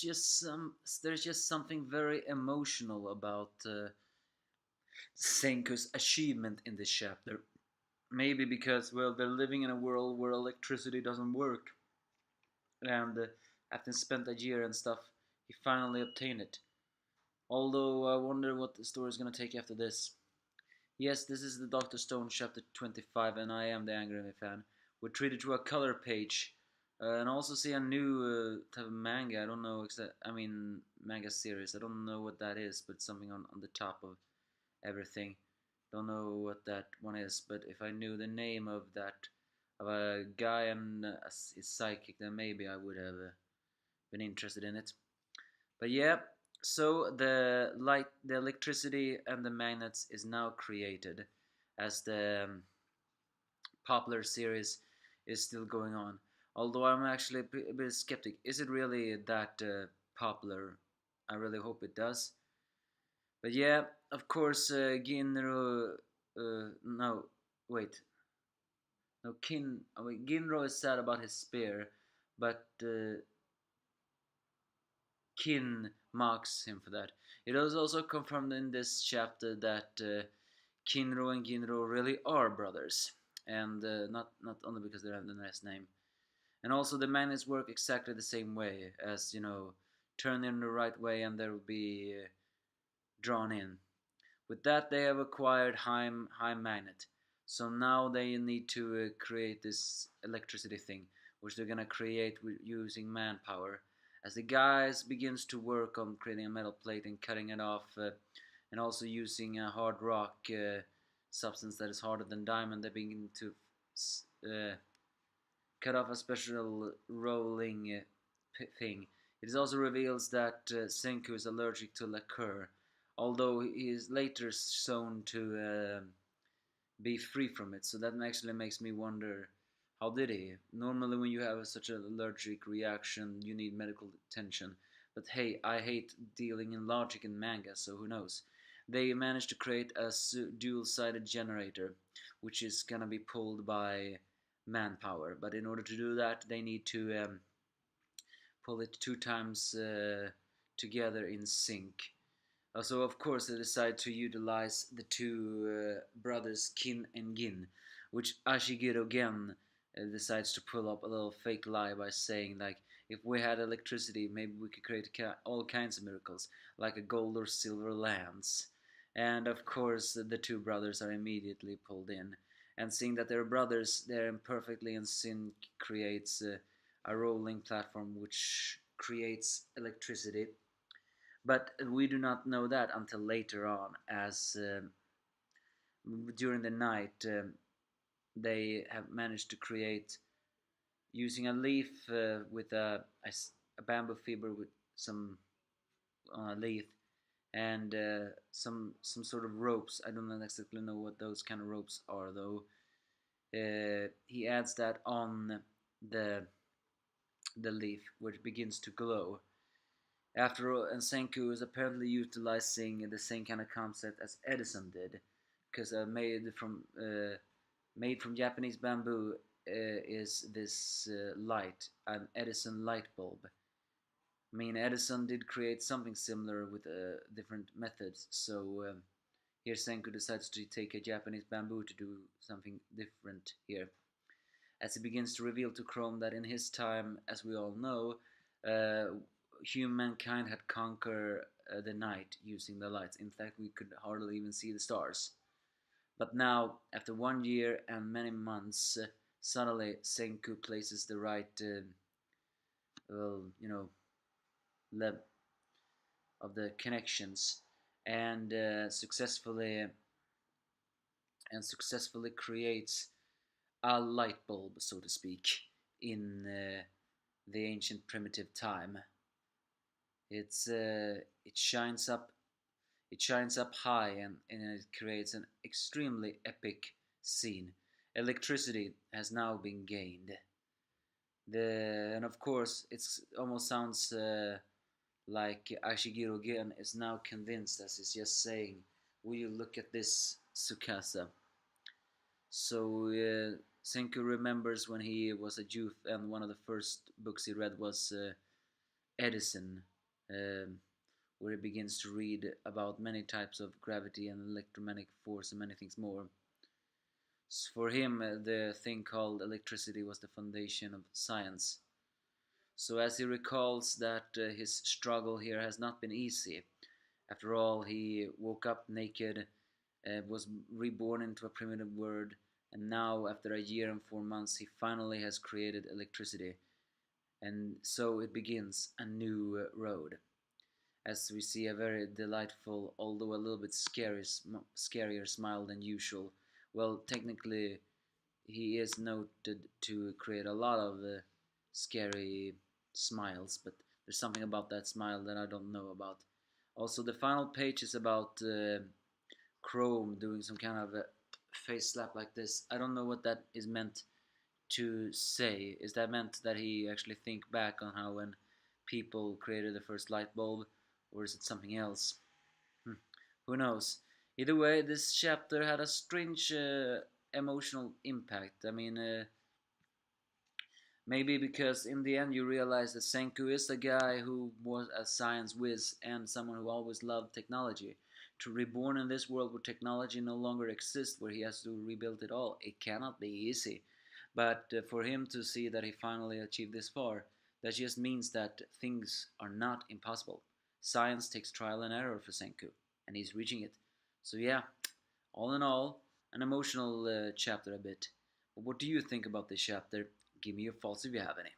there's just something very emotional about Senku's achievement in this chapter. Maybe because, well, they're living in a world where electricity doesn't work, and after spent a year and stuff, he finally obtained it. Although I wonder what the story is gonna take after this. Yes, this is the Doctor Stone chapter 25, and I am the Angry Anime fan. We're treated to a color page, and also see a new type of manga. I don't know manga series. I don't know what that is, but something on the top of everything. Don't know what that one is, but if I knew the name of that, of a guy and his psychic, then maybe I would have been interested in it. But yeah, so the light, the electricity, and the magnets is now created, as the popular series is still going on. Although I'm actually a bit skeptic. Is it really that popular? I really hope it does. But yeah, of course, Ginro. No, wait. No, Ginro is sad about his spear, but Kin mocks him for that. It is also confirmed in this chapter that Kinro and Ginro really are brothers, and not only because they have the nice name. And also the magnets work exactly the same way, as turn in the right way and they will be drawn in. With that, they have acquired high magnet. So now they need to create this electricity thing, which they're gonna create using manpower. As the guys begins to work on creating a metal plate and cutting it off, and also using a hard rock substance that is harder than diamond, they begin to uh, cut off a special rolling thing. It is also reveals that Senkuu is allergic to lacquer, although he is later shown to be free from it. So that actually makes me wonder, how did he? Normally, when you have such an allergic reaction, you need medical attention. But hey, I hate dealing in logic in manga, so who knows? They managed to create a dual-sided generator, which is gonna be pulled by manpower. But in order to do that, they need to pull it two times together in sync. So of course they decide to utilize the two brothers Kin and Gin, which Ashiguro Gen decides to pull up a little fake lie by saying, like, if we had electricity, maybe we could create all kinds of miracles, like a gold or silver lance. And of course the two brothers are immediately pulled in, and seeing that they're brothers, they're perfectly in sync, creates a rolling platform which creates electricity. But we do not know that until later on, as during the night they have managed to create, using a leaf with a bamboo fiber with some leaf, and some sort of ropes. I don't exactly know what those kind of ropes are, though. He adds that on the leaf, which begins to glow. After all, and Senkuu is apparently utilizing the same kind of concept as Edison did, because made from Japanese bamboo is this light, an Edison light bulb. I mean, Edison did create something similar with different methods, so here Senku decides to take a Japanese bamboo to do something different here. As he begins to reveal to Chrome that in his time, as we all know, humankind had conquered the night using the lights. In fact, we could hardly even see the stars. But now, after 1 year and many months, suddenly Senku places the right, well, level of the connections, and successfully creates a light bulb, so to speak, in the ancient primitive time. It shines up, high, and it creates an extremely epic scene. Electricity has now been gained. And of course, it almost sounds like Ashiguro Gen is now convinced, as he's just saying, "Will you look at this, Tsukasa?" So Senku remembers when he was a youth, and one of the first books he read was Edison, um, where he begins to read about many types of gravity and electromagnetic force and many things more. For him, the thing called electricity was the foundation of science. So, as he recalls that his struggle here has not been easy. After all, he woke up naked, was reborn into a primitive world, and now, after a year and 4 months, he finally has created electricity. And so it begins a new road. As we see a very delightful, although a little bit scarier smile than usual. Well, technically, he is noted to create a lot of scary smiles, but there's something about that smile that I don't know about. Also, the final page is about Chrome doing some kind of a face slap like this. I don't know what that is meant to say. Is that meant that he actually think back on how when people created the first light bulb, or is it something else? Hmm. Who knows? Either way, this chapter had a strange emotional impact. I mean, maybe because in the end you realize that Senkuu is a guy who was a science whiz and someone who always loved technology. To reborn in this world where technology no longer exists, where he has to rebuild it all, it cannot be easy. But for him to see that he finally achieved this far, that just means that things are not impossible. Science takes trial and error for Senku, and he's reaching it. So yeah, all in all, an emotional chapter a bit. But what do you think about this chapter? Give me your thoughts if you have any.